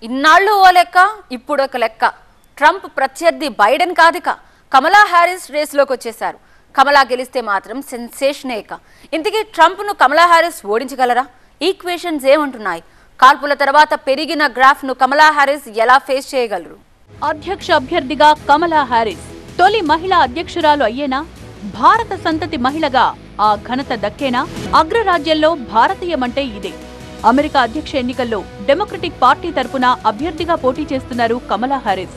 ఇన్నాళ్ళు ఓ లెక్క ఇప్పుడొక లెక్క. ట్రంప్ ప్రత్యర్థి బైడెన్ కాదిక, కమలా హ్యారిస్ రేసులోకి వచ్చేశారు. కమలా గెలిస్తే మాత్రం సెన్సేషనేక. ఇంతకీ ట్రంప్ను కమలా హ్యారిస్ ఓడించగలరా? ఈక్వేషన్స్ ఏమంటున్నాయి? కాల్పుల తర్వాత పెరిగిన గ్రాఫ్ను కమలా హ్యారిస్ ఎలా ఫేస్ చేయగలరు? అధ్యక్ష అభ్యర్థిగా కమలా హ్యారిస్ తొలి మహిళా అధ్యక్షురాలు అయ్యేనా? భారత సంతతి మహిళగా ఆ ఘనత దక్కేనా? అగ్రరాజ్యంలో భారతీయమంటే ఇదే. అమెరికా అధ్యక్ష ఎన్నికల్లో డెమోక్రటిక్ పార్టీ తరపున అభ్యర్థిగా పోటీ చేస్తున్నారు కమలా హ్యారిస్.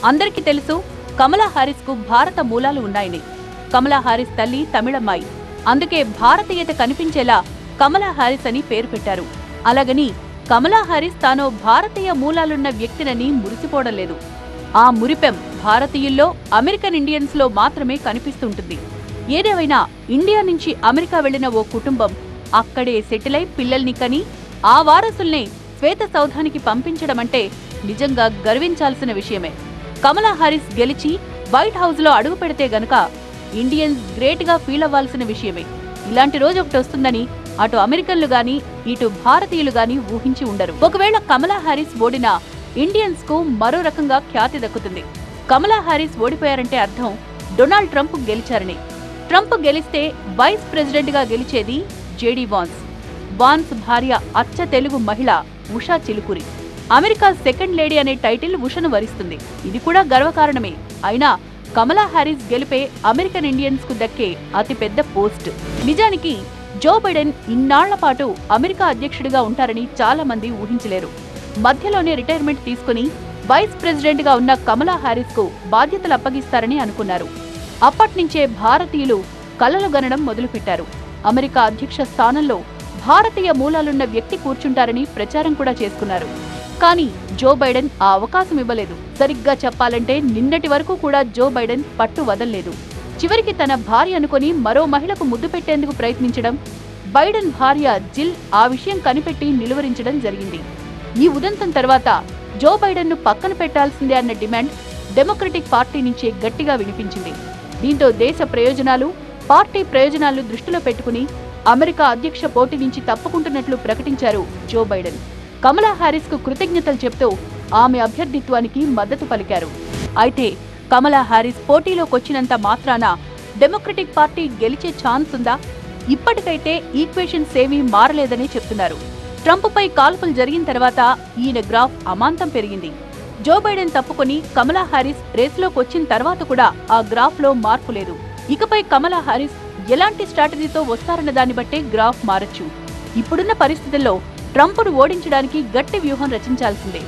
అందరికీ తెలుసు కమలా హ్యారిస్ కు భారత మూలాలు ఉన్నాయని. కమలా హ్యారిస్ తల్లి తమిళమ్మాయి, అందుకే భారతీయత కనిపించేలా కమలా హ్యారిస్ అని పేరు పెట్టారు. అలాగని కమలా హ్యారిస్ తాను భారతీయ మూలాలున్న వ్యక్తినని మురిసిపోవడం లేదు. ఆ మురిపెం భారతీయుల్లో, అమెరికన్ ఇండియన్స్ లో మాత్రమే కనిపిస్తుంటుంది. ఏదేమైనా ఇండియా నుంచి అమెరికా వెళ్లిన ఓ కుటుంబం అక్కడే సెటిల్ అయి పిల్లల్ని కని ఆ వారసుల్ని శ్వేత సౌధానికి పంపించడమంటే నిజంగా గర్వించాల్సిన విషయమే. కమలా హ్యారిస్ గెలిచి వైట్ హౌస్ లో అడుగు పెడితే గనక ఇండియన్స్ గ్రేట్ గా ఫీల్ అవ్వాల్సిన విషయమే. ఇలాంటి రోజు ఒకటి వస్తుందని అటు అమెరికన్లు గాని ఇటు భారతీయులు గాని ఊహించి ఉండరు. ఒకవేళ కమలా హ్యారిస్ ఓడినా ఇండియన్స్ కు మరో రకంగా ఖ్యాతి దక్కుతుంది. కమలా హ్యారిస్ ఓడిపోయారంటే అర్థం డొనాల్డ్ ట్రంప్ గెలిచారని. ట్రంప్ గెలిస్తే వైస్ ప్రెసిడెంట్ గా గెలిచేది జేడీ వాన్స్. వాన్స్ భార్య అచ్చ తెలుగు మహిళ Usha Chilukuri. America second lady అనే టైటిల్ ఉషను వరిస్తుంది. ఇది కూడా గర్వకారణమే. అయినా కమలా హ్యారిస్ గెలిపే అమెరికన్ ఇండియన్స్ కు దక్కే అతిపెద్ద పోస్ట్. నిజానికి జో బైడెన్ ఇన్నాళ్ల పాటు అమెరికా అధ్యక్షుడిగా ఉంటారని చాలా మంది ఊహించలేరు. మధ్యలోనే రిటైర్మెంట్ తీసుకుని వైస్ ప్రెసిడెంట్ గా ఉన్న కమలా హ్యారిస్ కు బాధ్యతలు అప్పగిస్తారని అనుకున్నారు. అప్పట్నుంచే భారతీయులు కలలు గనడం మొదలుపెట్టారు. అమెరికా అధ్యక్ష స్థానంలో భారతీయ మూలాలున్న వ్యక్తి కూర్చుంటారని ప్రచారం కూడా చేసుకున్నారు. కానీ జో బైడెన్ ఆ అవకాశం ఇవ్వలేదు. సరిగ్గా చెప్పాలంటే నిన్నటి వరకు కూడా జో బైడెన్ పట్టు వదల్లేదు. చివరికి తన భార్య అనుకుని మరో మహిళకు ముద్దు పెట్టేందుకు ప్రయత్నించడం, బైడెన్ భార్య జిల్ ఆ విషయం కనిపెట్టి నిలువరించడం జరిగింది. ఈ ఉదంతం తర్వాత జో బైడెన్ ను పక్కన పెట్టాల్సిందే అన్న డిమాండ్ డెమోక్రటిక్ పార్టీ నుంచే గట్టిగా వినిపించింది. దీంతో దేశ ప్రయోజనాలు, పార్టీ ప్రయోజనాలు దృష్టిలో పెట్టుకుని అమెరికా అధ్యక్ష పోటీ నుంచి తప్పుకుంటున్నట్లు ప్రకటించారు జో బైడెన్. కమలా హ్యారిస్ కు కృతజ్ఞతలు చెప్తూ ఆమె అభ్యర్థిత్వానికి మద్దతు పలికారు. అయితే కమలా హ్యారిస్ పోటీలోకొచ్చినంత మాత్రాన డెమోక్రటిక్ పార్టీ గెలిచే ఛాన్స్ ఉందా? ఇప్పటికైతే ఈక్వేషన్స్ ఏమీ మారలేదని చెప్తున్నారు. ట్రంప్ పై కాల్పులు జరిగిన తర్వాత ఈయన గ్రాఫ్ అమాంతం పెరిగింది. జో బైడెన్ తప్పుకొని కమలా హ్యారిస్ రేసులోకి వచ్చిన తర్వాత కూడా ఆ గ్రాఫ్ లో మార్పు లేదు. ఇకపై కమలా హ్యారిస్ ఎలాంటి స్ట్రాటజీతో వస్తారన్న దాన్ని బట్టే గ్రాఫ్ మారచ్చు. ఇప్పుడున్న పరిస్థితుల్లో ట్రంప్ను ఓడించడానికి గట్టి వ్యూహం రచించాల్సిందే.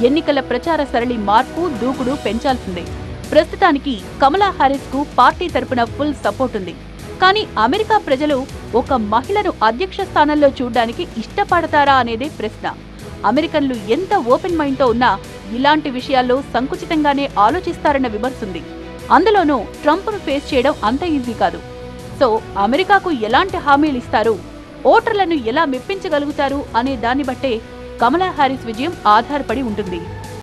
ఎన్నికల ప్రచార సరళి మార్పు, దూకుడు పెంచాల్సిందే. ప్రస్తుతానికి కమలా హ్యారిస్ కు పార్టీ తరపున ఫుల్ సపోర్ట్ ఉంది. కానీ అమెరికా ప్రజలు ఒక మహిళను అధ్యక్ష స్థానంలో చూడ్డానికి ఇష్టపడతారా అనేదే ప్రశ్న. అమెరికన్లు ఎంత ఓపెన్ మైండ్ తో ఉన్నా ఇలాంటి విషయాల్లో సంకుచితంగానే ఆలోచిస్తారన్న విమర్శుంది. అందులోనూ ట్రంప్ను ఫేస్ చేయడం అంత ఈజీ కాదు. సో అమెరికాకు ఎలాంటి హామీలు ఇస్తారు, ఓటర్లను ఎలా మెప్పించగలుగుతారు అనే దాన్ని బట్టే కమలా హ్యారిస్ విజయం ఆధారపడి ఉంటుంది.